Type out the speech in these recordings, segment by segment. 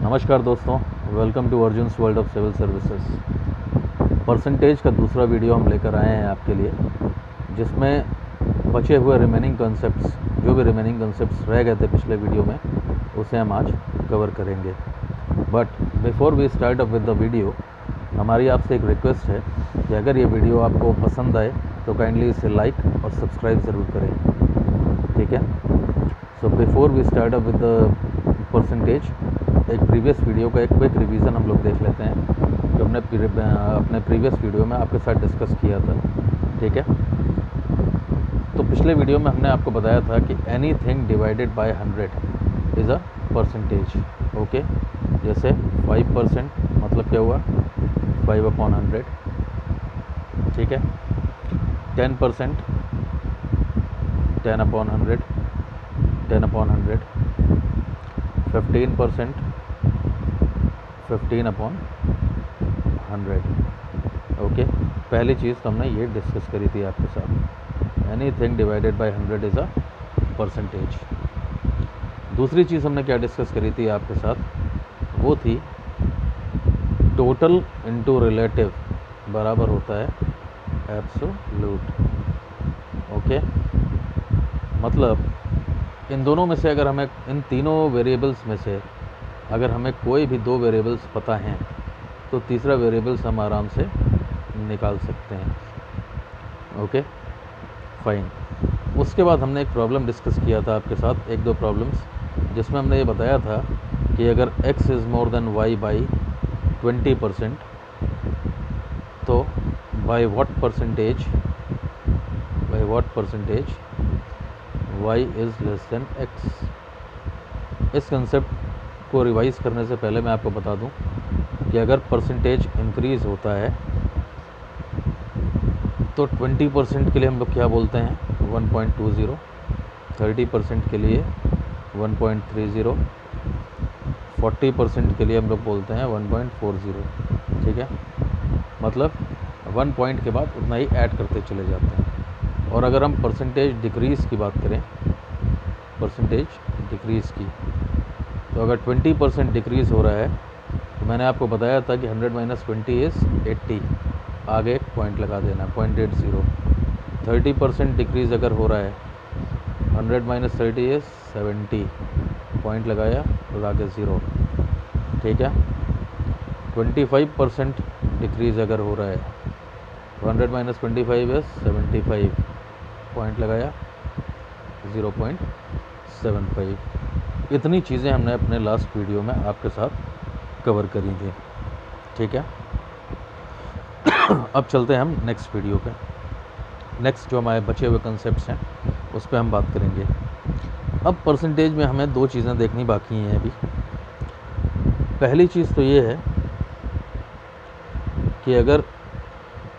नमस्कार दोस्तों, welcome to Arjun's world of civil services. Percentage का दूसरा वीडियो हम लेकर आए हैं आपके लिए, जिसमें बचे हुए रिमेनिंग कॉन्सेप्ट्स, जो भी रिमेनिंग कॉन्सेप्ट्स रह गए थे पिछले वीडियो में, उसे हम आज कवर करेंगे। But before we start up with the video, हमारी आपसे एक रिक्वेस्ट है कि अगर ये वीडियो आपको पसंद आए तो काइंडली इसे लाइक और सब्सक्राइब ज़रूर करें, ठीक है। So before we start up with the percentage, एक प्रीवियस वीडियो का एक क्विक रिवीजन हम लोग देख लेते हैं, जो हमने अपने प्रीवियस वीडियो में आपके साथ डिस्कस किया था, ठीक है। तो पिछले वीडियो में हमने आपको बताया था कि anything divided by 100 is a percentage, okay. जैसे 5% मतलब क्या हुआ, 5/100, ठीक है। 10% 10/100, 10/100, 15% 15/100, ओके। पहली चीज़ तो हमने ये डिस्कस करी थी आपके साथ, anything divided by 100 is a percentage. दूसरी चीज़ हमने क्या डिस्कस करी थी आपके साथ, वो थी टोटल इनटू रिलेटिव बराबर होता है एब्सोल्यूट, ओके। मतलब इन दोनों में से अगर हमें, इन तीनों वेरिएबल्स में से अगर हमें कोई भी दो वेरिएबल्स पता हैं तो तीसरा वेरिएबल्स हम आराम से निकाल सकते हैं, ओके फाइन। उसके बाद हमने एक प्रॉब्लम डिस्कस किया था आपके साथ, एक दो प्रॉब्लम्स, जिसमें हमने ये बताया था कि अगर x is more than y by 20%, तो by what percentage y is less then x। इस कंसेप्ट को रिवाइज़ करने से पहले मैं आपको बता दूं कि अगर परसेंटेज इंक्रीज़ होता है तो 20% के लिए हम लोग क्या बोलते हैं, 1.20, 30% के लिए 1.30, 40% के लिए हम लोग बोलते हैं 1.40, ठीक है। मतलब 1 पॉइंट के बाद उतना ही ऐड करते चले जाते हैं। और अगर हम परसेंटेज डिक्रीज़ की बात करें, परसेंटेज डिक्रीज़ की, तो अगर 20% डिक्रीज़ हो रहा है तो मैंने आपको बताया था कि 100 - 20 इज़ 80, आगे एक पॉइंट लगा देना 0.80। 30% डिक्रीज़ अगर हो रहा है, 100 - 30 इज़ 70, पॉइंट लगाया और आगे 0, ठीक है। 25% डिक्रीज़ अगर हो रहा है, 100 - 25 इज़ 75, पॉइंट लगाया 0.75। इतनी चीज़ें हमने अपने लास्ट वीडियो में आपके साथ कवर करी थी, ठीक है। अब चलते हैं हम नेक्स्ट वीडियो पे। नेक्स्ट जो हमारे बचे हुए कंसेप्ट्स हैं उस पर हम बात करेंगे। अब परसेंटेज में हमें दो चीज़ें देखनी बाकी हैं अभी। पहली चीज़ तो ये है कि अगर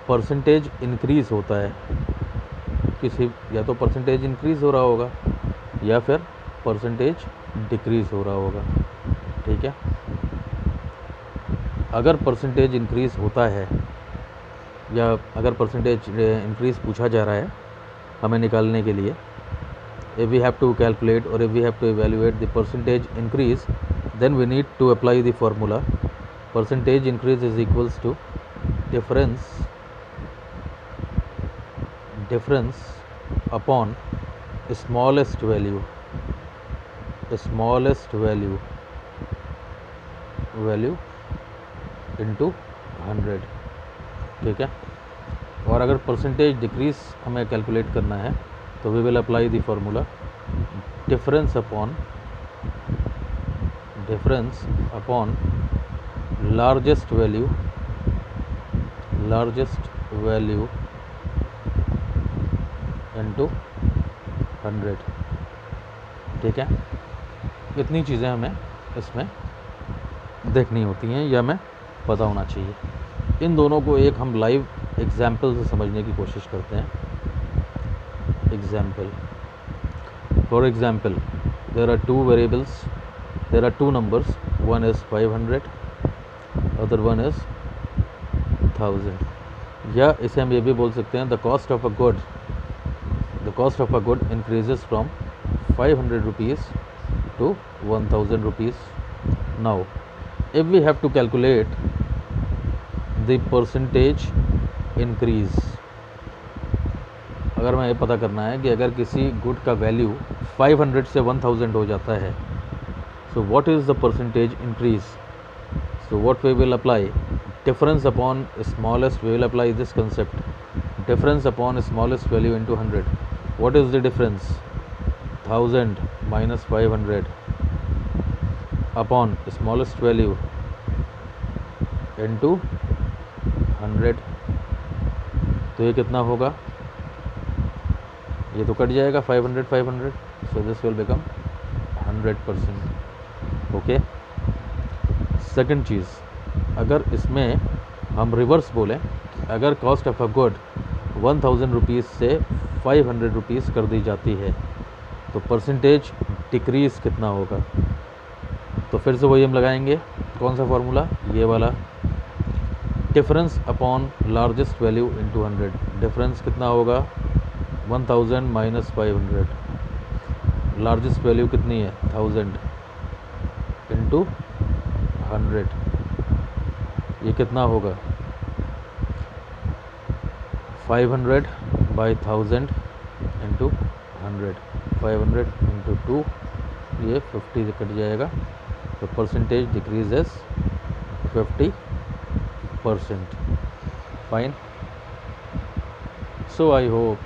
परसेंटेज इंक्रीज़ होता है किसी, या तो परसेंटेज इंक्रीज़ हो रहा होगा या फिर परसेंटेज डिक्रीज़ हो रहा होगा, ठीक है। अगर परसेंटेज इंक्रीज़ होता है या अगर परसेंटेज इंक्रीज़ पूछा जा रहा है हमें निकालने के लिए, if we have to calculate or if we have to evaluate the percentage increase, then we need to apply the formula percentage increase is equals to difference upon smallest value into 100, ठीक है। और अगर percentage decrease हमें calculate करना है तो we will apply the formula difference upon largest value into 100, ठीक है। इतनी चीज़ें हमें इसमें देखनी होती हैं या हमें पता होना चाहिए। इन दोनों को एक हम लाइव एग्जाम्पल से समझने की कोशिश करते हैं। Example, for example, there are two numbers, one is 500, other one is 1000। या इसे हम ये भी बोल सकते हैं, the cost of a good increases from 500 rupees to 1000 rupees। Now if we have to calculate the percentage increase, अगर मैं ये पता करना है कि अगर किसी गुड का वैल्यू 500 से 1000 हो जाता है, so what is the percentage increase? So what we will apply? Difference upon smallest, we will apply this concept, difference upon smallest value into 100. What is the difference? 1000 minus 500 upon smallest value into 100. तो ये कितना होगा? ये तो cut जाएगा 500 500, so this will become 100%. Okay. Second चीज़, अगर इसमें हम रिवर्स बोलें, अगर cost of a good 1000 rupees से 500 रुपीज़ कर दी जाती है, तो परसेंटेज डिक्रीज़ कितना होगा? तो फिर से वही हम लगाएंगे, कौन सा फार्मूला? ये वाला, difference upon largest value into 100. Difference कितना होगा? 1000 माइनस 500. लार्जेस्ट वैल्यू कितनी है? 1000 इनटू 100. ये कितना होगा? 500 बाई 1000 इंटू 100. 500 इंटू 2, ये 50 से कट जाएगा, तो percentage decreases 50%. Fine. So I hope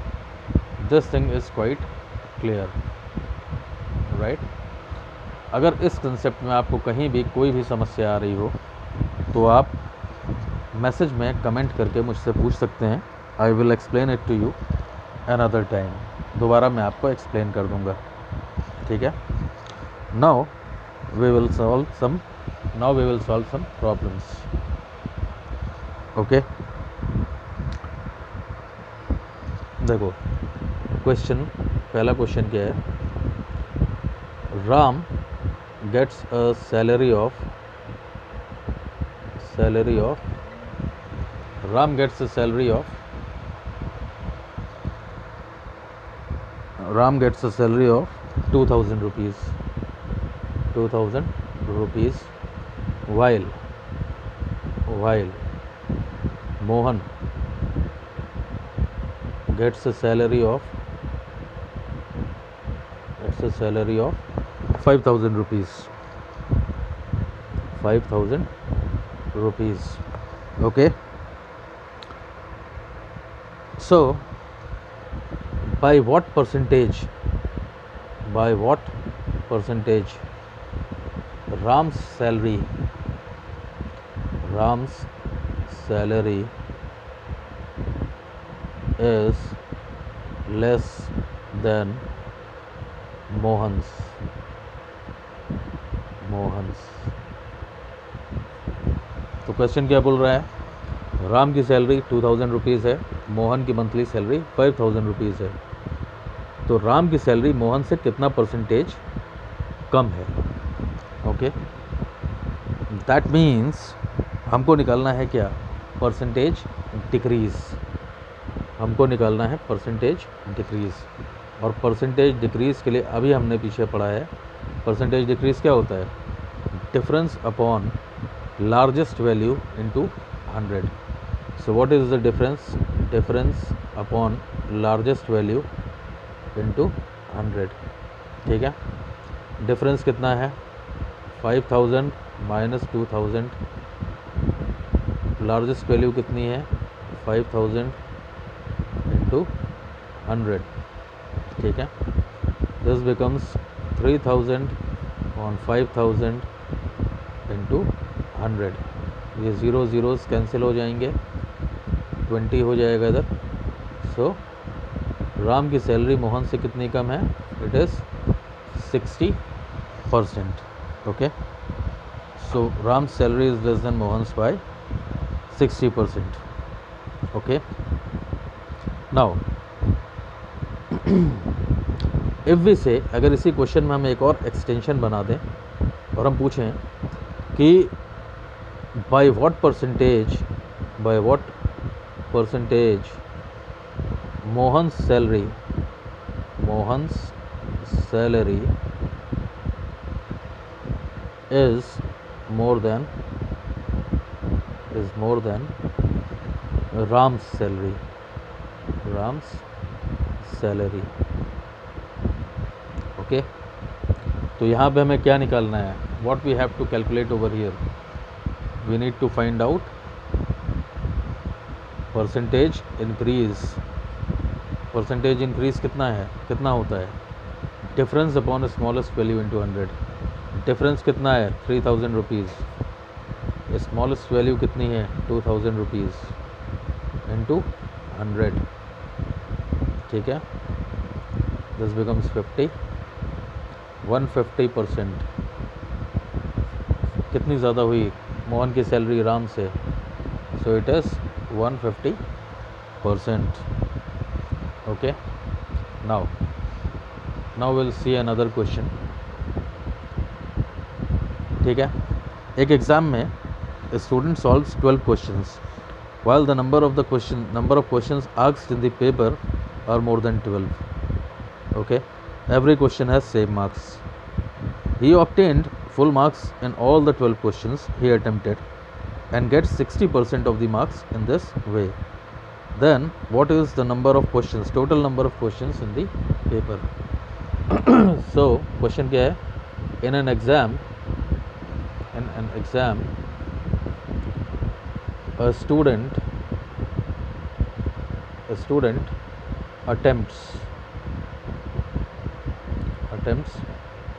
this thing is quite clear, right? अगर इस कंसेप्ट में आपको कहीं भी कोई भी समस्या आ रही हो, तो आप मैसेज में कमेंट करके मुझसे पूछ सकते हैं. I will explain it to you another time. दोबारा मैं आपको एक्सप्लेन कर दूंगा, ठीक है? Now we will solve some problems. Okay, देखो क्वेश्चन, पहला क्वेश्चन क्या है? Ram gets a salary of Ram gets a salary of 2000 rupees. 2000 rupees while Mohan gets a salary of 5000 rupees. 5000 rupees. Okay. So, by what percentage Ram's salary is less than Mohan's? तो question क्या बोल रहा है? राम की salary 2000 rupees है, मोहन की monthly salary 5000 rupees है, तो राम की सैलरी मोहन से कितना परसेंटेज कम है? ओके, दैट मीन्स हमको निकालना है क्या? Percentage decrease. हमको निकालना है परसेंटेज डिक्रीज़. और परसेंटेज डिक्रीज़ के लिए अभी हमने पीछे पढ़ा है, परसेंटेज डिक्रीज़ क्या होता है? Difference upon largest value into 100. So what is the difference? Difference upon largest value into 100. ठीक है, डिफरेंस कितना है? 5000 माइनस 2000. लार्जेस्ट वैल्यू कितनी है? 5000 इंटू 100. ठीक है, दिस बिकम्स 3000 ऑन 5000 इंटू 100. ये ज़ीरो ज़ीरोज़ कैंसिल हो जाएंगे, 20 हो जाएगा इधर. सो राम की सैलरी मोहन से कितनी कम है? It is 60%. Okay, so Ram salary is less than Mohan's by 60%. Okay, now if we say, अगर इसी क्वेश्चन में हम एक और एक्सटेंशन बना दें और हम पूछें कि by what percentage Mohan's salary is more than Ram's salary. Ram's salary. Okay, तो यहाँ पे हमें क्या निकालना है? What we have to calculate over here? We need to find out percentage increase. Percentage increase कितना है, कितना होता है? Difference upon smallest value into 100. Difference कितना है? 3000 रुपीज़. स्मॉलेस्ट वैल्यू कितनी है? 2000 रुपीज़ इंटू 100. ठीक है, दिस बिकम्स 50. 150%. कितनी ज़्यादा हुई मोहन की सैलरी राम से? So it is 150%. Okay, now will see another question. ठीक है, एक एग्ज़ाम में a student solves 12 questions while the number of questions asked in the paper are more than 12. Okay, every question has same marks. He obtained full marks in all the 12 questions he attempted and gets 60% of the marks in this way. Then what is the number of questions, total number of questions in the paper? So question क्या है? In an exam a student attempts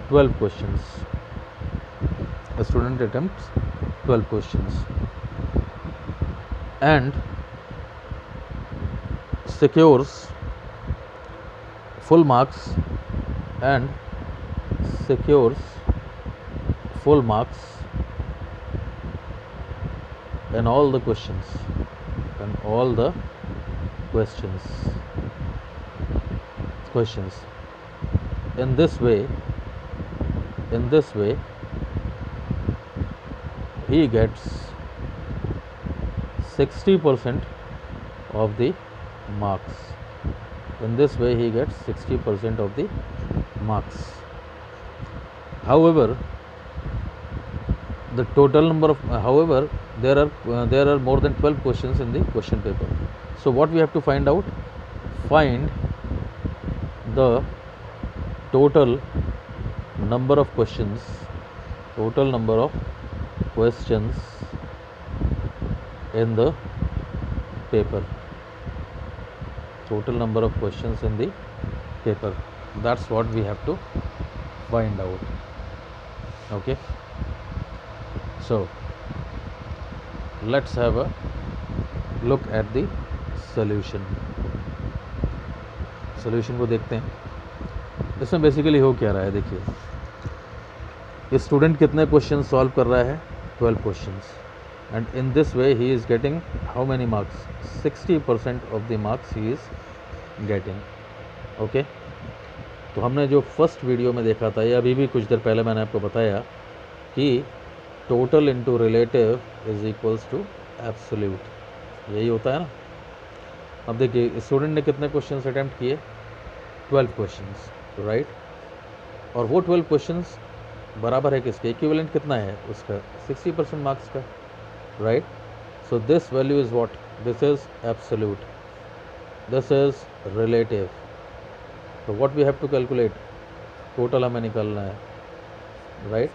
12 questions. A student attempts 12 questions and secures full marks in all the questions. In this way he gets 60% of the marks. In this way he gets 60% of the marks. However, the total number of there are more than 12 questions in the question paper. So what we have to find out? Find the total number of questions in the paper. Total number of questions in the paper. That's what we have to find out. Okay, so let's have a look at the solution. Solution को देखते हैं. इसमें basically हो क्या रहा है? देखिए, ये स्टूडेंट कितने क्वेश्चन सॉल्व कर रहा है? 12 questions. And in this way he is getting how many marks? 60% of the marks he is getting. Okay, तो हमने जो फर्स्ट वीडियो में देखा था, या अभी भी कुछ देर पहले मैंने आपको बताया कि total into relative is equals to absolute. यही होता है ना. अब देखिए, स्टूडेंट ने कितने क्वेश्चंस अटैम्प्ट किए? 12 क्वेश्चंस, राइट. और वो 12 क्वेश्चंस बराबर है किसके? इक्विवेलेंट कितना है उसका? 60% मार्क्स का, right. So this value is what? This is absolute, this is relative. तो what we have to calculate? Total हमें निकालना है, राइट.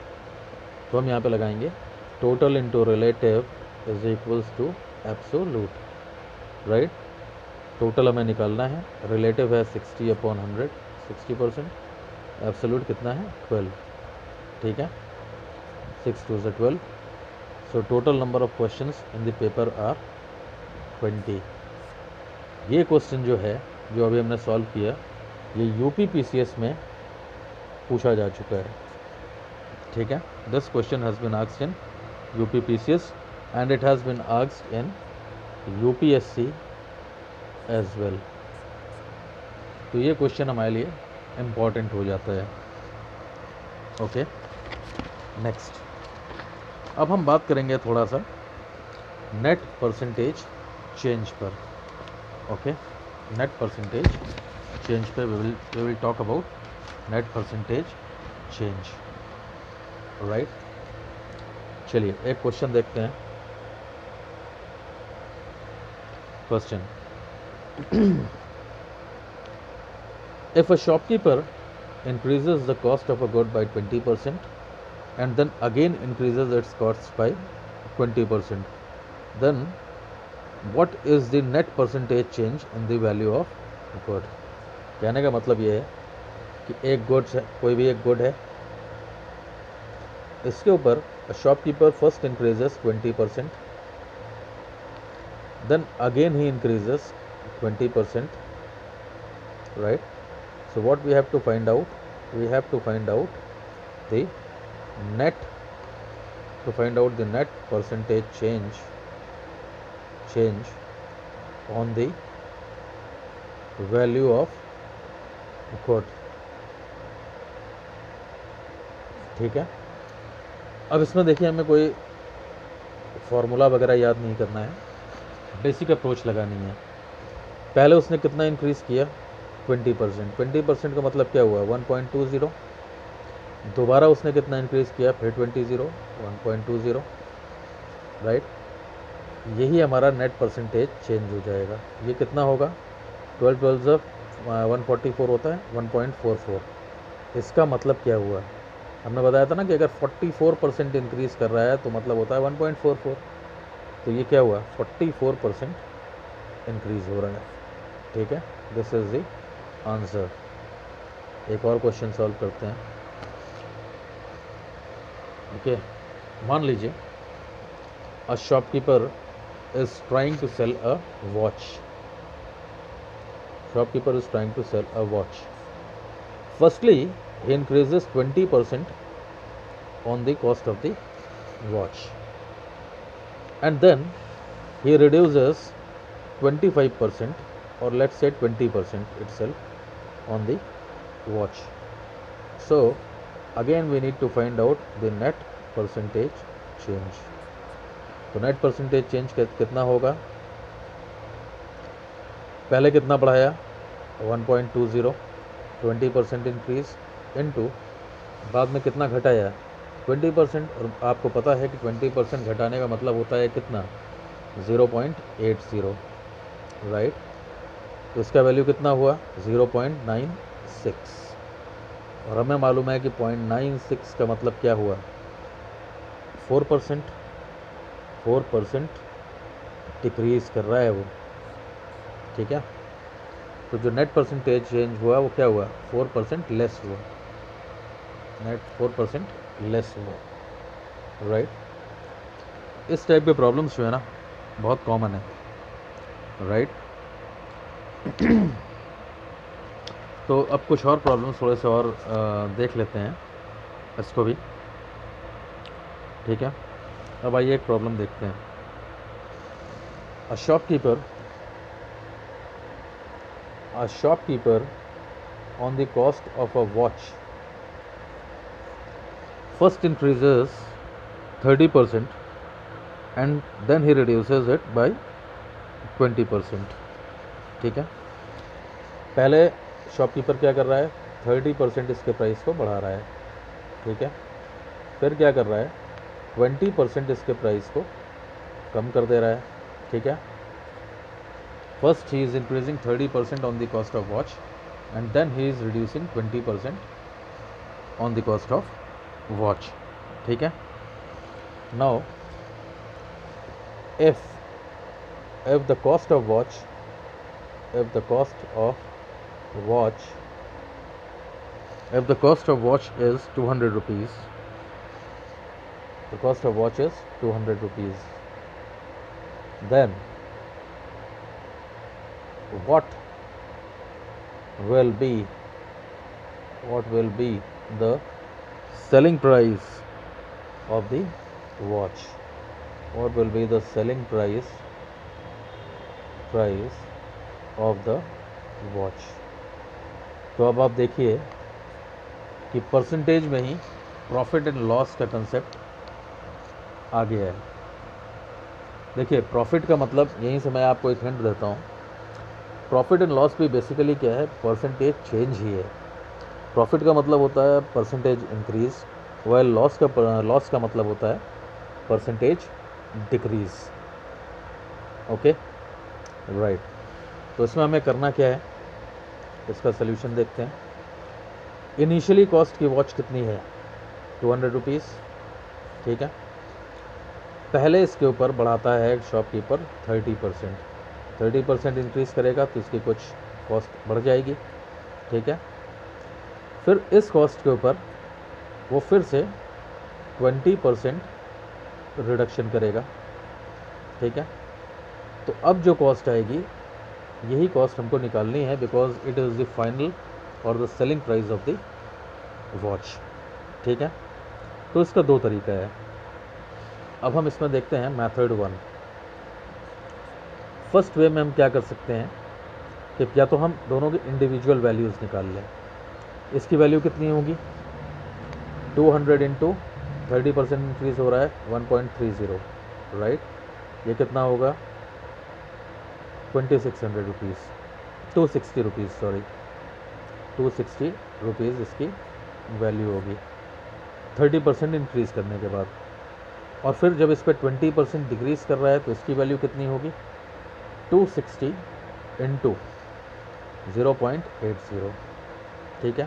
तो हम यहाँ पे लगाएंगे total into relative is equals to absolute, right. Total हमें निकालना है. रिलेटिव है 60/100, 60%. एब्सोल्यूट कितना है? 12. ठीक है, 6 2 से 12. So total number of questions in the paper are 20. ये क्वेश्चन जो है, जो अभी हमने सॉल्व किया, ये UPPCS में पूछा जा चुका है. ठीक है, this question has been asked in UPPCS and it has been asked in UPSC as well. तो ये क्वेश्चन हमारे लिए इम्पॉर्टेंट हो जाता है. Okay, next. अब हम बात करेंगे थोड़ा सा नेट परसेंटेज चेंज पर. ओके, नेट परसेंटेज चेंज पे we will talk about net percentage change, right. चलिए एक क्वेश्चन देखते हैं। Question, if a shopkeeper increases the cost of a good by 20% and then again increases its costs by 20%, then what is the net percentage change in the value of good? कहने का मतलब ये है कि एक good है, कोई भी एक गुड है, इसके ऊपर shopkeeper first increases 20%, then again he increases 20%, right? So what we have to find out? We have to find out the net, percentage change on the value of good. ठीक है, अब इसमें देखिए हमें कोई फॉर्मूला वगैरह याद नहीं करना है, बेसिक अप्रोच लगानी है। पहले उसने कितना इंक्रीज़ किया? 20%। 20% का मतलब क्या हुआ? 1.20। दोबारा उसने कितना इंक्रीज़ किया? फिर 1.20, राइट। यही हमारा नेट परसेंटेज चेंज हो जाएगा। ये कितना होगा? 12 12 144 होता है, 1.44। इसका मतलब क्या हुआ? हमने बताया था ना कि अगर 44% इंक्रीज़ कर रहा है तो मतलब होता है 1.44। तो ये क्या हुआ? 44% इंक्रीज़ हो रहा है। ठीक है, दिस इज़ द आंसर। एक और क्वेश्चन सॉल्व करते हैं। ओके, मान लीजिए a shopkeeper is trying to sell a watch. Shopkeeper is trying to sell a watch. Firstly he increases 20% on the cost of the watch, and then he reduces 25% or let's say 20% itself on the watch. So again we need to find out the net percentage change. तो net percentage change कितना होगा? पहले कितना बढ़ाया? 1.20, 20% increase into बाद में कितना घटाया? 20%। और आपको पता है कि 20% घटाने का मतलब होता है कितना? 0.80, राइट। तो इसका वैल्यू कितना हुआ? 0.96। और हमें मालूम है कि 0.96 का मतलब क्या हुआ? 4%। 4% डिक्रीज़ कर रहा है वो। ठीक है, तो जो नेट परसेंटेज चेंज हुआ वो क्या हुआ? 4% लेस हुआ। नेट 4% लेस हुआ, राइट। इस टाइप के प्रॉब्लम्स जो है ना बहुत कॉमन है, राइट। तो अब कुछ और प्रॉब्लम्स थोड़े से और देख लेते हैं इसको भी। ठीक है, अब आइए एक प्रॉब्लम देखते हैं। अ shopkeeper on the cost of a watch first increases 30% and then he reduces it by 20%। ठीक है, पहले शॉपकीपर क्या कर रहा है? 30% इसके प्राइस को बढ़ा रहा है। ठीक है, फिर क्या कर रहा है? 20% इसके प्राइस को कम कर दे रहा है। ठीक है, first he is increasing 30% on the cost of watch and then he is reducing 20% on the cost of watch. ठीक है, now if the cost of watch is 200 rupees, the cost of watch is 200 rupees, then what will be the selling price of the watch? What will be the selling price of the watch? तो अब आप देखिए कि percentage में ही profit and loss का concept आ गया है। देखिए प्रॉफिट का मतलब, यहीं से मैं आपको एक हिंट देता हूँ, प्रॉफिट एंड लॉस भी बेसिकली क्या है? परसेंटेज चेंज ही है। प्रॉफिट का मतलब होता है परसेंटेज इंक्रीज, वह लॉस का मतलब होता है परसेंटेज डिक्रीज। Okay right. तो इसमें हमें करना क्या है, इसका सोल्यूशन देखते हैं। इनिशियली कॉस्ट की वॉच कितनी है, 200 रुपीज़, ठीक है। पहले इसके ऊपर बढ़ाता है शॉपकीपर 30%, 30% इंक्रीज़ करेगा तो इसकी कुछ कॉस्ट बढ़ जाएगी, ठीक है। फिर इस कॉस्ट के ऊपर वो फिर से 20% रिडक्शन करेगा, ठीक है। तो अब जो कॉस्ट आएगी यही कॉस्ट हमको निकालनी है, because it is the final और the selling price of the watch, ठीक है। तो इसका दो तरीका है। अब हम इसमें देखते हैं मेथड 1। फर्स्ट वे में हम क्या कर सकते हैं कि या तो हम दोनों की इंडिविजुअल वैल्यूज़ निकाल लें। इसकी वैल्यू कितनी होगी, 200 इंटू 30% इंक्रीज़ हो रहा है 1.30, राइट। ये कितना होगा 2600 रुपीज़, 260 रुपीज़, सॉरी 260 रुपीज़ इसकी वैल्यू होगी 30% इंक्रीज़ करने के बाद। और फिर जब इस पर 20% डिक्रीज़ कर रहा है तो इसकी वैल्यू कितनी होगी, 260 इंटू 0.80, ठीक है।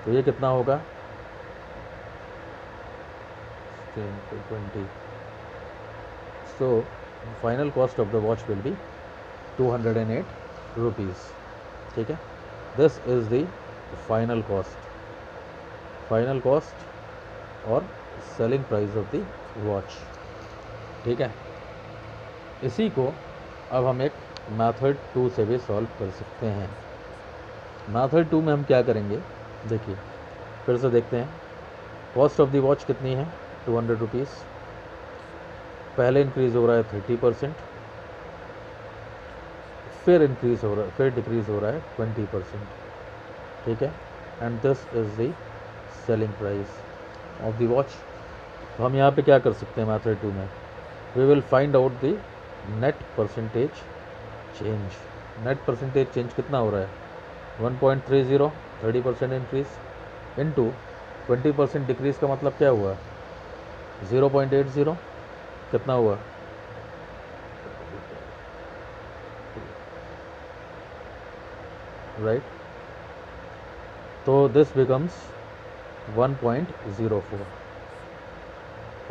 तो ये कितना होगा 20। So final cost of the watch will be 208 rupees, ठीक है। This is the final cost और selling price of the watch, ठीक है। इसी को अब हम एक मेथड 2 से भी सॉल्व कर सकते हैं। मेथड 2 में हम क्या करेंगे, देखिए फिर से देखते हैं। कॉस्ट ऑफ द वॉच कितनी है, 200 रुपीज़। पहले इंक्रीज़ हो रहा है 30%, फिर इंक्रीज़ हो रहा है, फिर डिक्रीज़ हो रहा है 20%, ठीक है। And this is the selling price of the watch. तो हम यहाँ पे क्या कर सकते हैं मेथड 2 में, we will find out the net percentage change. Net percentage change कितना हो रहा है, 1.30, 30% इंक्रीज़ इनटू 20% डिक्रीज़ का मतलब क्या हुआ, 0.80, कितना हुआ, राइट। तो दिस बिकम्स 1.04,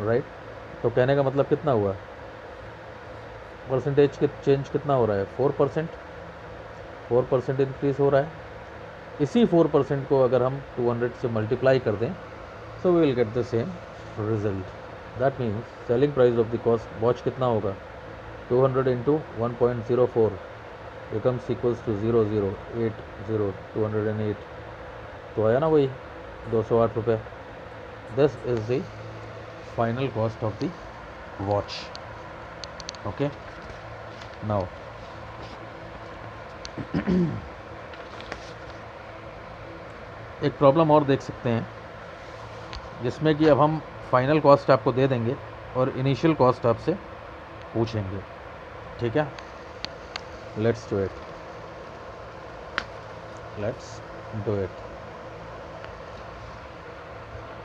राइट। तो कहने का मतलब कितना हुआ, परसेंटेज के चेंज कितना हो रहा है, 4% इंक्रीज़ हो रहा है। इसी 4% को अगर हम 200 से मल्टीप्लाई कर दें so we will get the same result. That means selling price of the cost watch कितना होगा, 200 इंटू 1.04 बिकम्स इक्वल्स टू 0080, 208। तो आया ना वही 208 रुपये। This is the final cost of the watch, okay. Now एक प्रॉब्लम और देख सकते हैं जिसमें कि अब हम फाइनल कॉस्ट आपको दे देंगे और इनिशियल कॉस्ट आपसे पूछेंगे, ठीक है। Let's do it.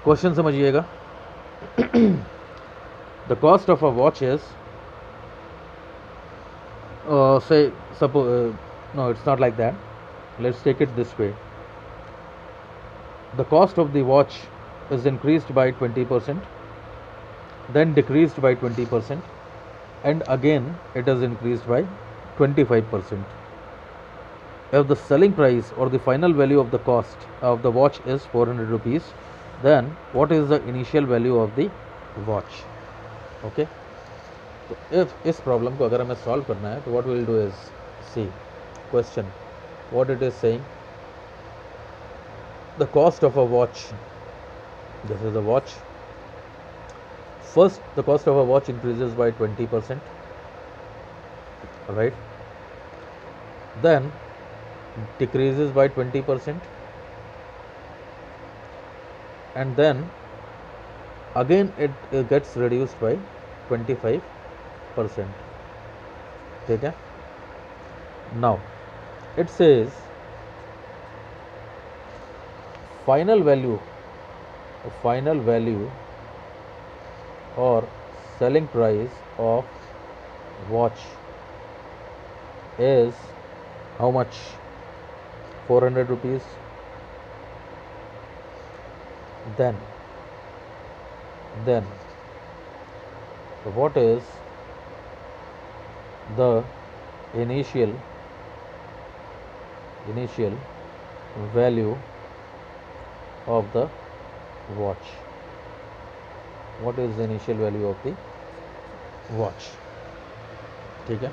क्वेश्चन समझिएगा। The cost of a watch is say suppose no, it's not like that. Let's take it this way. The cost of the watch is increased by 20%, then decreased by 20%, and again it is increased by 25%. If the selling price or the final value of the cost of the watch is 400 rupees, then what is the initial value of the watch? Okay. तो if इस problem को अगर हमें solve करना है तो what will do is see question what it is saying, the cost of a watch, this is a watch. First the cost of a watch increases by 20%, right, then decreases by 20%, and then again it gets reduced by 25%, ठीक है। now it says final value or selling price of watch is how much? 400 rupees. Then what is the initial value of the watch? What is the initial value of the watch? ठीक है,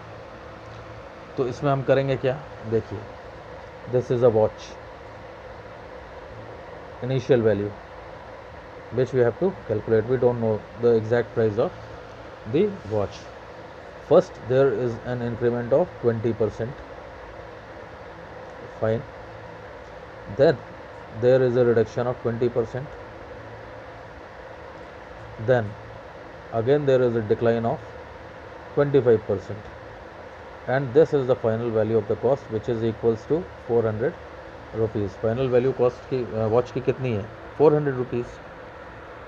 तो इसमें हम करेंगे क्या? देखिए, this is a watch, initial value which we have to calculate. We don't know the exact price of the watch. First there is an increment of 20%, fine. Then there is a reduction of 20%. Then again there is a decline of 25%, and this is the final value of the cost, which is equals to 400 rupees. Final value cost की watch की कितनी है? 400 rupees.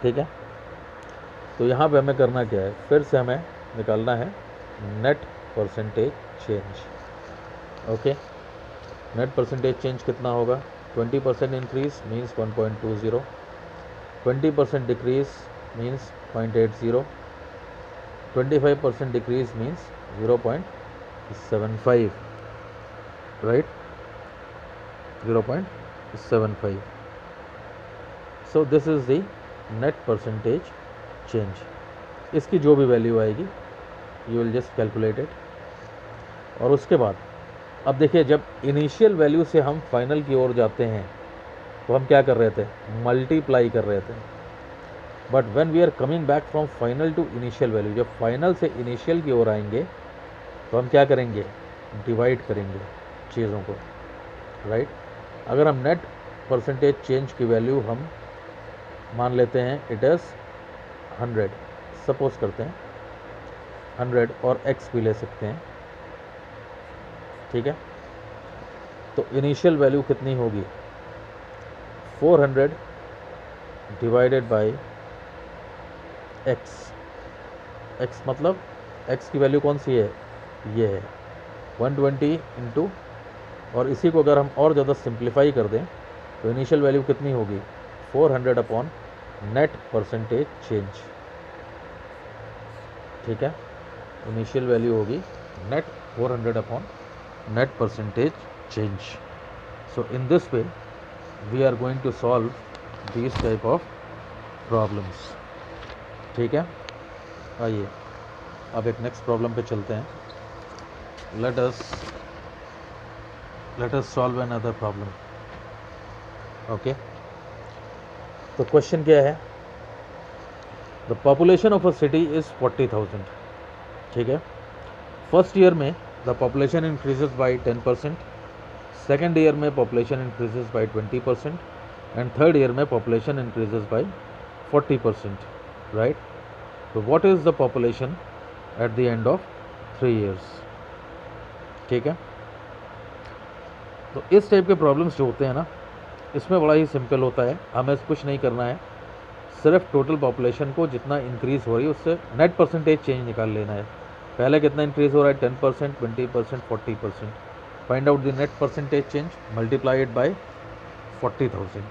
ठीक है, तो यहाँ पे हमें करना क्या है? फिर से हमें निकालना है net percentage change. Okay, net percentage change कितना होगा? 20% increase means 1.20, 20% decrease means 0.80, 25% decrease means 0.75, right, 0.75. So this is the net percentage change. इसकी जो भी वैल्यू आएगी you will just calculate it. और उसके बाद अब देखिए, जब इनिशियल वैल्यू से हम फाइनल की ओर जाते हैं तो हम क्या कर रहे थे? मल्टीप्लाई कर रहे थे. But when we are coming back from final to initial value, जब फाइनल से इनिशियल की ओर आएंगे तो हम क्या करेंगे? डिवाइड करेंगे चीज़ों को, राइट. अगर हम नेट परसेंटेज चेंज की वैल्यू हम मान लेते हैं इट इज़ 100, सपोज करते हैं 100, और x भी ले सकते हैं, ठीक है. तो इनिशियल वैल्यू कितनी होगी? 400 डिवाइडेड बाय x. x मतलब x की वैल्यू कौन सी है? ये है 120 इंटू, और इसी को अगर हम और ज़्यादा सिंप्लीफाई कर दें तो इनिशियल वैल्यू कितनी होगी? 400 अपॉन नेट परसेंटेज चेंज. ठीक है, इनिशियल वैल्यू होगी net 400 upon net percentage change. So in this way we are going to solve these type of problems. ठीक है, आइए अब एक नेक्स्ट प्रॉब्लम पे चलते हैं. let us solve another problem. Okay, तो क्वेश्चन क्या है? The population of a city is 40,000. ठीक है, फर्स्ट ईयर में the population increases by 10%, second year में population increases by 20%, and third year में पॉपुलेशन इंक्रीजेज बाय 40%, राइट. तो what is the population at the end of 3 years? ठीक है, तो इस टाइप के प्रॉब्लम्स जो होते हैं ना, इसमें बड़ा ही सिंपल होता है. हमें कुछ नहीं करना है, सिर्फ टोटल पॉपुलेशन को जितना इंक्रीज़ हो रही है उससे नेट परसेंटेज चेंज निकाल लेना है. पहले कितना इंक्रीज़ हो रहा है? 10%, 20%, 40%. Find out the net percentage change, multiply it by 40,000.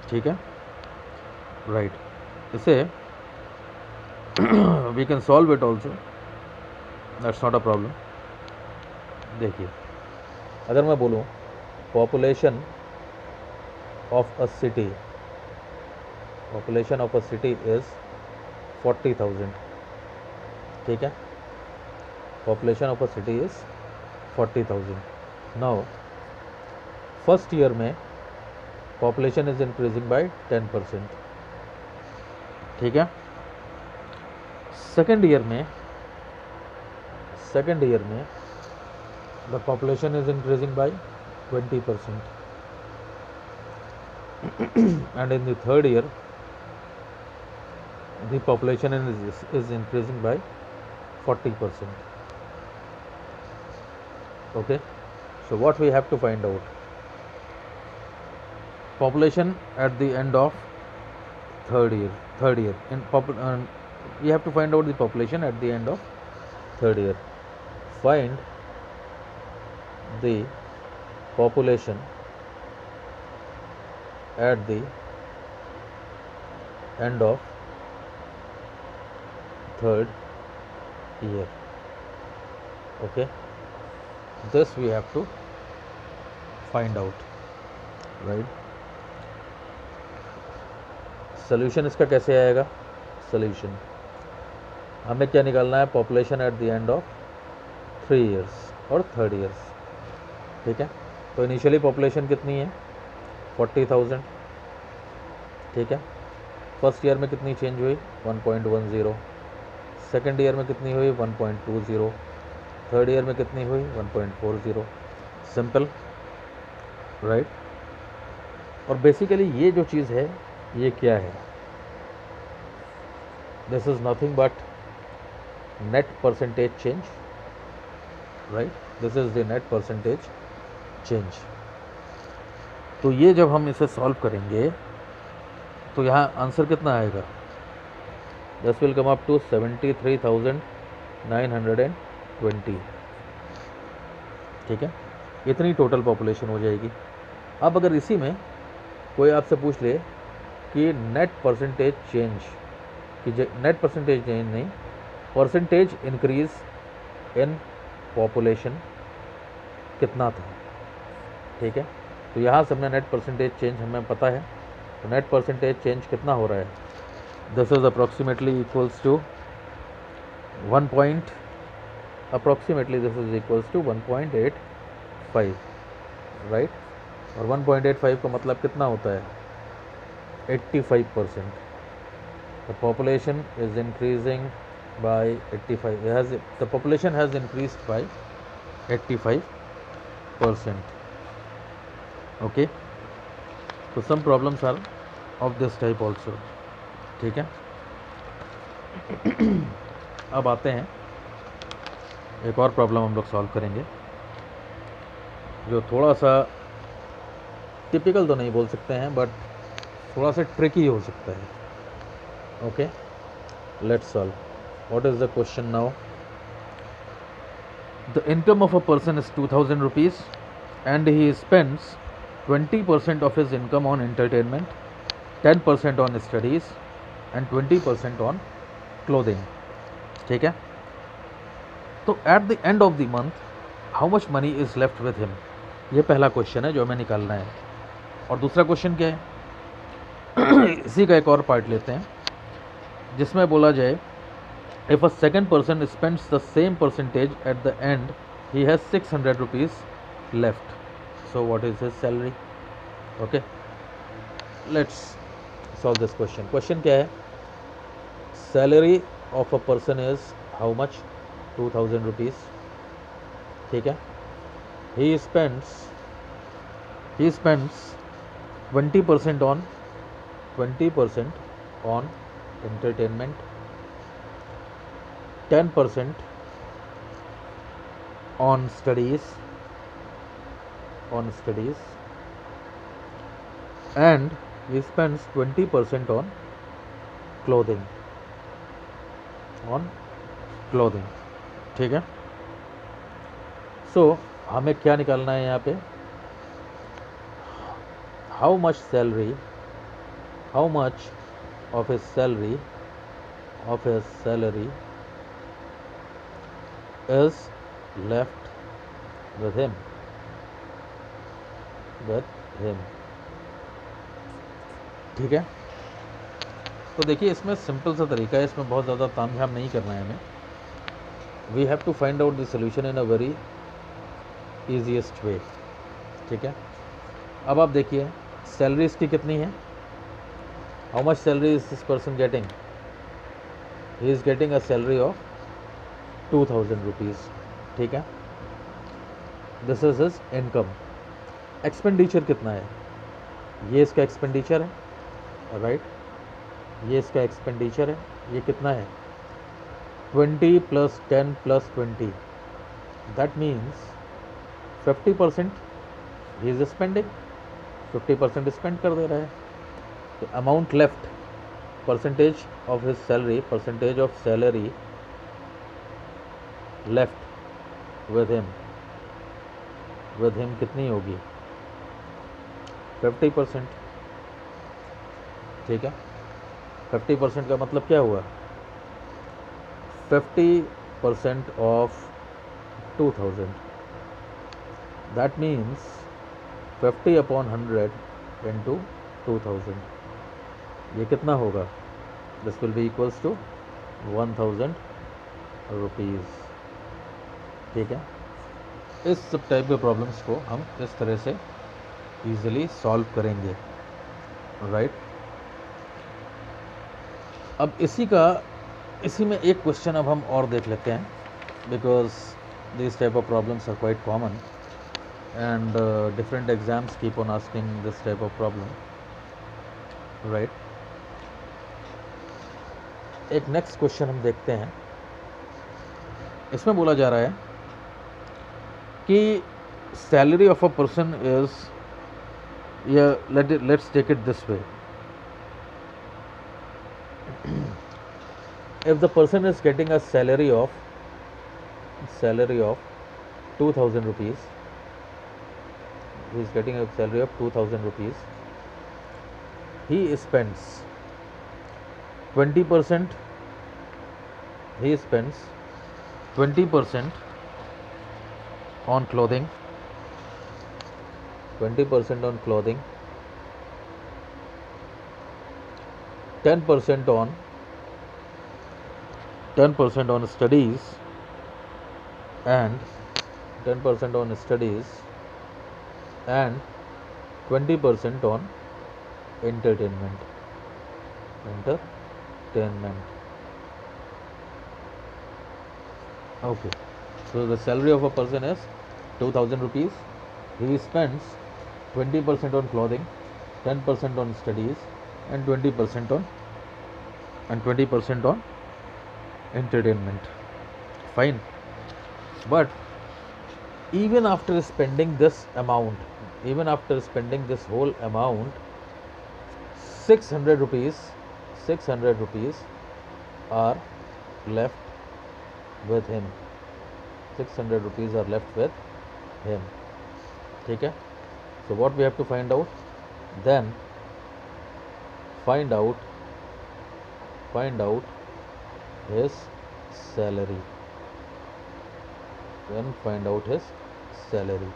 ठीक है, राइट. इसे we can solve it also, that's not a problem. देखिए, अगर मैं बोलूँ population of a city is 40,000. ठीक है, population of a city is 40,000. Now first year में पॉपुलेशन इज इंक्रीजिंग बाय 10%. ठीक है, सेकेंड ईयर में the population is increasing by 20%, and in the third year the population is increasing by 40%. Okay, so what we have to find out? Population at the end of third year We have to find out the population at the end of third year. Find the population at the end of third year. Okay, this we have to find out, right? Solution इसका कैसे आएगा? Solution हमें क्या निकालना है? Population at the end of 3 years और third years, ठीक है। तो इनिशियली पॉपुलेशन कितनी है? 40,000, ठीक है। फर्स्ट ईयर में कितनी चेंज हुई? 1.10। सेकेंड ईयर में कितनी हुई? 1.20। थर्ड ईयर में कितनी हुई? 1.40। Simple, right. और बेसिकली ये जो चीज़ है ये क्या है? This is nothing but net percentage change, right. This is the net percentage change. तो ये जब हम इसे सॉल्व करेंगे तो यहाँ आंसर कितना आएगा? This will come up to 73,920, ठीक है। इतनी टोटल पॉपुलेशन हो जाएगी। अब अगर इसी में कोई आपसे पूछ ले कि नेट परसेंटेज चेंज, कि नेट परसेंटेज चेंज नहीं, परसेंटेज इंक्रीज इन पॉपुलेशन कितना था, ठीक है। तो यहाँ से हमने नेट परसेंटेज चेंज हमें पता है, तो नेट परसेंटेज चेंज कितना हो रहा है? This is approximately equals to 1.85, right. और 1.85 का मतलब कितना होता है? 85%. The population is increasing by 85. The population has increased by 85%. Okay. So some problems are of this type also. ठीक है। अब आते हैं एक और प्रॉब्लम हम लोग सॉल्व करेंगे जो थोड़ा सा टिपिकल तो नहीं बोल सकते हैं बट थोड़ा सा ट्रिकी हो सकता है। Okay, let's solve. What is the question now? The income of a person is 2,000 rupees and he spends 20% of his income on entertainment, 10% on studies and 20% on clothing, ठीक है। तो eight the end of the month how much money is left with him? ये पहला question है जो हमें निकालना है। और दूसरा क्वेश्चन क्या है? इसी का एक और पार्ट लेते हैं जिसमें बोला जाए if a second person spends the same percentage eight the and he has 600 rupees left, so what is his salary? Okay, let's solve this question. Question क्या है? Salary of a person is how much? 2,000 rupees, ठीक है। He spends 20% on entertainment, 10% on studies, and he spends 20% on clothing, ठीक है। सो हमें क्या निकालना है यहाँ पे? How much of his salary is left with him, ठीक है। तो देखिए इसमें सिंपल सा तरीका है, इसमें बहुत ज़्यादा तामझाम नहीं करना है हमें। We have to find out the solution in a very easiest way, ठीक है। अब आप देखिए सैलरी इसकी कितनी है? How much salary is this person getting? He is getting a salary of 2,000 rupees, ठीक है। This is his income. Expenditure कितना है? ये इसका एक्सपेंडिचर है, राइट। ये इसका एक्सपेंडिचर है। ये कितना है? 20 + 10 + 20, that means 50% he is spending, 50% spend कर दे रहा है। तो amount left percentage of his salary, percentage of salary left with him कितनी होगी? 50%। ठीक है, 50% का मतलब क्या हुआ? 50% of 2000, that means 50 upon 100 into 2000, ये कितना होगा? This will be equals to 1000 rupees. ठीक है, इस सब टाइप के प्रॉब्लम्स को हम इस तरह से ईजिली सॉल्व करेंगे, राइट। अब इसी में एक क्वेश्चन अब हम और देख लेते हैं, because this type of problems are quite common and different exams keep on asking this type of problem, right. एक नेक्स्ट क्वेश्चन हम देखते हैं। इसमें बोला जा रहा है कि salary of a person is, let's take it this way, if the person is getting a salary of 2000 rupees, he is getting a salary of 2000 rupees, he spends 20%, he spends 20% on clothing, 20% on clothing, 10% on studies, and 10% on studies, and 20% on entertainment. Okay, so the salary of a person is 2000 rupees. He spends 20% on clothing, 10% on studies, and 20% on entertainment. Fine, but even after spending this amount, even after spending this whole amount, 600 rupees are left with him. 600 rupees are left with him. ठीक है, so what we have to find out? Then find out his salary. Then find out his salary.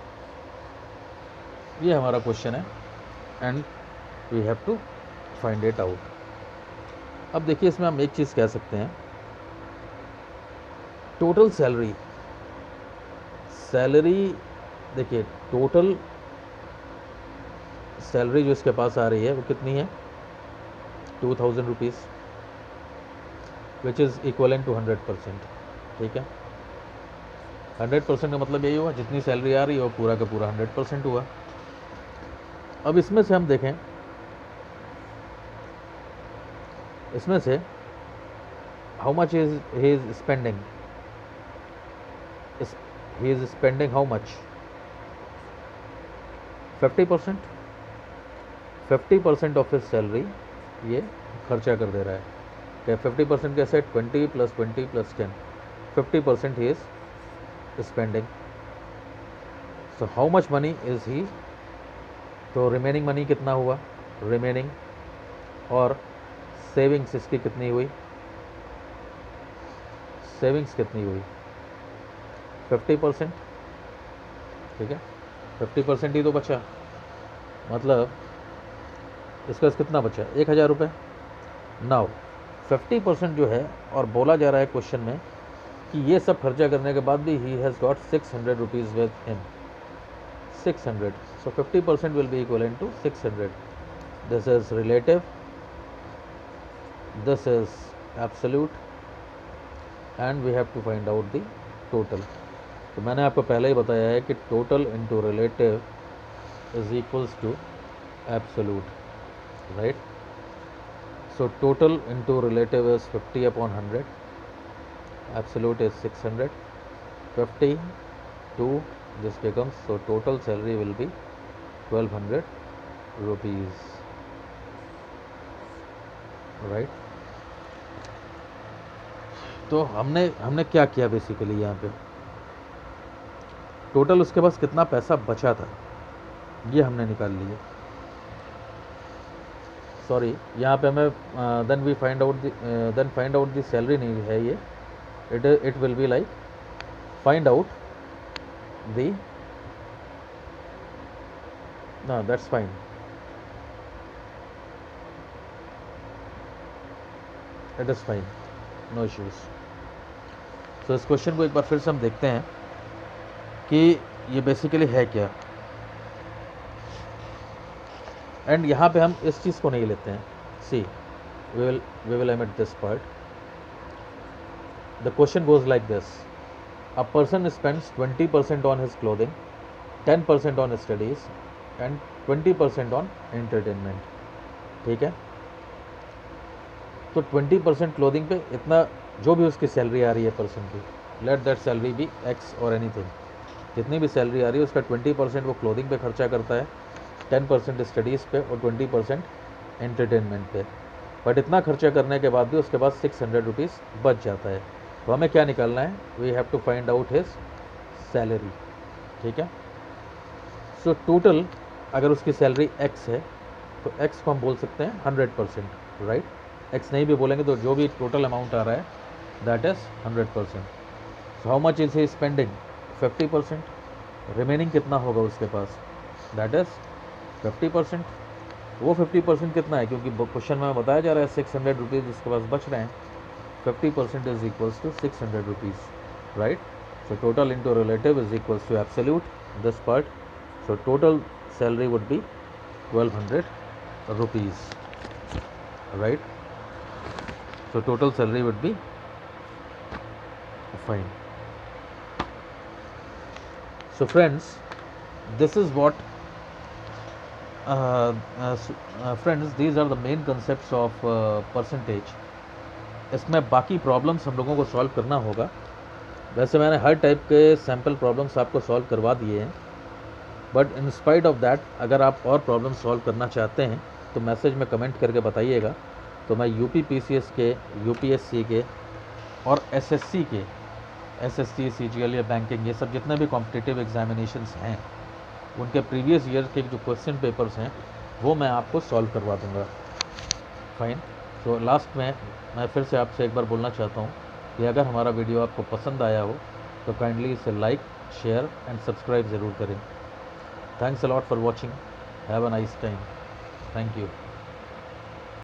ये हमारा question है and we have to find it out. अब देखिए, इसमें हम एक चीज़ कह सकते हैं, टोटल सैलरी देखिए, टोटल सैलरी जो इसके पास आ रही है वो कितनी है? 2000 rupees, which is equivalent to 100%. ठीक है, 100% का मतलब यही हुआ, जितनी सैलरी आ रही है वो पूरा का पूरा 100% हुआ. अब इसमें से हम देखें, इसमें से how much is he is spending, he is spending how much? 50%. 50% of his salary ये खर्चा कर दे रहा है. क्या 50% कैसे? 20 + 20 + 10, 50% he is spending. So how much money is he? तो रिमेनिंग मनी कितना हुआ? रिमेनिंग और सेविंग्स इसकी कितनी हुई? सेविंग्स कितनी हुई? 50%. ठीक है, 50% ही तो बचा, मतलब इसका कितना बचा? 1000 रुपये. नाउ 50% जो है, और बोला जा रहा है क्वेश्चन में कि ये सब खर्चा करने के बाद भी he has got 600 rupees with him. 600. So 50% will be equivalent to 600. This is relative, this is absolute, and we have to find out the total. तो मैंने आपको पहले ही बताया है कि total into relative is equals to absolute, right? So total into relative is 50 upon 100, absolute is 600, 50 to this becomes, so total salary will be 1200 rupees. Right. तो हमने क्या किया बेसिकली, यहाँ पे टोटल उसके पास कितना पैसा बचा था ये हमने निकाल लिया। सॉरी, यहाँ पे हमें then find out the salary नहीं है ये, it will be like find out the, no that's fine, it is fine, no issues। तो इस क्वेश्चन को एक बार फिर से हम देखते हैं कि ये बेसिकली है क्या, एंड यहाँ पे हम इस चीज़ को नहीं लेते हैं। See, we will omit this part. The question goes like this, a person spends 20% on his clothing, 10% on studies and 20% on entertainment. ठीक है, तो 20% क्लोथिंग पे इतना, जो भी उसकी सैलरी आ रही है पर्सन की, let that salary be x और एनीथिंग, जितनी भी सैलरी आ रही है उसका 20% वो क्लोथिंग पे खर्चा करता है, 10% स्टडीज़ पे और 20% एंटरटेनमेंट पे। बट इतना खर्चा करने के बाद भी उसके पास 600 रुपीज़ बच जाता है। तो हमें क्या निकालना है, we have to find out his salary. ठीक है, सो टोटल अगर उसकी सैलरी एक्स है तो एक्स को हम बोल सकते हैं 100%, राइट। एक्स नहीं भी बोलेंगे तो जो भी टोटल अमाउंट आ रहा है that is 100%। So how much is he spending, 50%। Remaining कितना होगा उसके पास, दैट इज़ 50%। वो 50% कितना है, क्योंकि क्वेश्चन में बताया जा रहा है 600 रुपीज़ उसके पास बच रहे हैं, 50% is equals to 600 rupees, right. So total into relative is equals to absolute, this part. So total salary would be 1200 rupees, right? So total salary would be fine. So friends, this is what friends, these are the main concepts of percentage. इसमें बाकी problems हम लोगों को solve करना होगा। वैसे मैंने हर type के सैम्पल प्रॉब्लम्स आपको सॉल्व करवा दिए हैं, but in spite of that अगर आप और प्रॉब्लम सॉल्व करना चाहते हैं तो मैसेज में कमेंट करके बताइएगा। तो मैं यूपी पीसीएस के, यूपीएससी के और एसएससी के, एसएससी, सीजीएल या बैंकिंग, ये सब जितने भी कॉम्पिटिटिव एग्जामिनेशंस हैं उनके प्रीवियस ईयर के जो क्वेश्चन पेपर्स हैं वो मैं आपको सॉल्व करवा दूँगा। फाइन। तो लास्ट में मैं फिर से आपसे एक बार बोलना चाहता हूँ कि अगर हमारा वीडियो आपको पसंद आया हो तो काइंडली इसे लाइक, शेयर एंड सब्सक्राइब ज़रूर करें। Thanks a lot for watching. Have a nice time. Thank you.